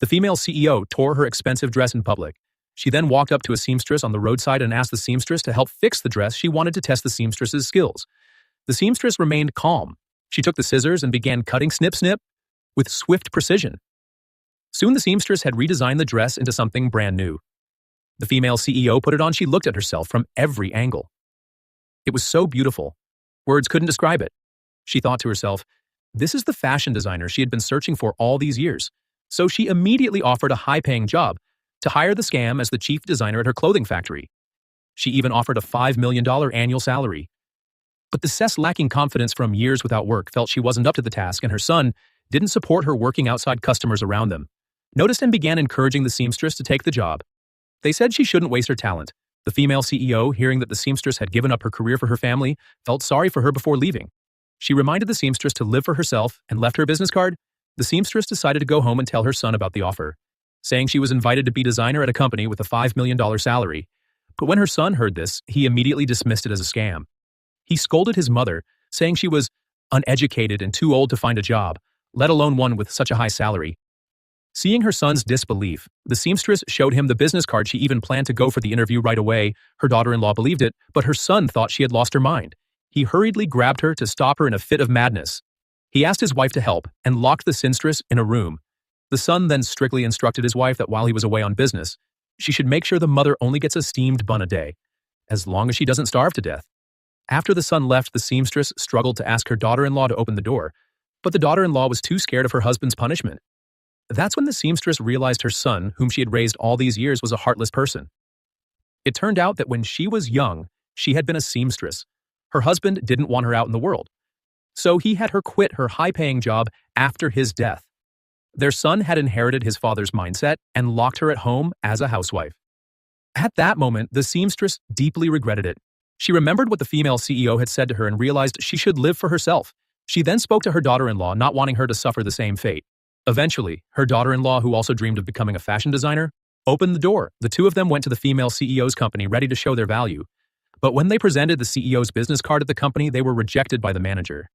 The female CEO tore her expensive dress in public. She then walked up to a seamstress on the roadside and asked the seamstress to help fix the dress. She wanted to test the seamstress's skills. The seamstress remained calm. She took the scissors and began cutting snip snip with swift precision. Soon the seamstress had redesigned the dress into something brand new. The female CEO put it on. She looked at herself from every angle. It was so beautiful. Words couldn't describe it. She thought to herself, this is the fashion designer she had been searching for all these years. So she immediately offered a high-paying job to hire the scam as the chief designer at her clothing factory. She even offered a $5 million annual salary. But the Cess, lacking confidence from years without work, felt she wasn't up to the task, and her son didn't support her working outside customers around them. Noticed and began encouraging the seamstress to take the job. They said she shouldn't waste her talent. The female CEO, hearing that the seamstress had given up her career for her family, felt sorry for her before leaving. She reminded the seamstress to live for herself and left her business card. The seamstress decided to go home and tell her son about the offer, saying she was invited to be designer at a company with a $5 million salary. But when her son heard this, he immediately dismissed it as a scam. He scolded his mother, saying she was uneducated and too old to find a job, let alone one with such a high salary. Seeing her son's disbelief, the seamstress showed him the business card. She even planned to go for the interview right away. Her daughter-in-law believed it, but her son thought she had lost her mind. He hurriedly grabbed her to stop her in a fit of madness. He asked his wife to help and locked the seamstress in a room. The son then strictly instructed his wife that while he was away on business, she should make sure the mother only gets a steamed bun a day, as long as she doesn't starve to death. After the son left, the seamstress struggled to ask her daughter-in-law to open the door, but the daughter-in-law was too scared of her husband's punishment. That's when the seamstress realized her son, whom she had raised all these years, was a heartless person. It turned out that when she was young, she had been a seamstress. Her husband didn't want her out in the world, so he had her quit her high-paying job after his death. Their son had inherited his father's mindset and locked her at home as a housewife. At that moment, the seamstress deeply regretted it. She remembered what the female CEO had said to her and realized she should live for herself. She then spoke to her daughter-in-law, not wanting her to suffer the same fate. Eventually, her daughter-in-law, who also dreamed of becoming a fashion designer, opened the door. The two of them went to the female CEO's company, ready to show their value. But when they presented the CEO's business card at the company, they were rejected by the manager.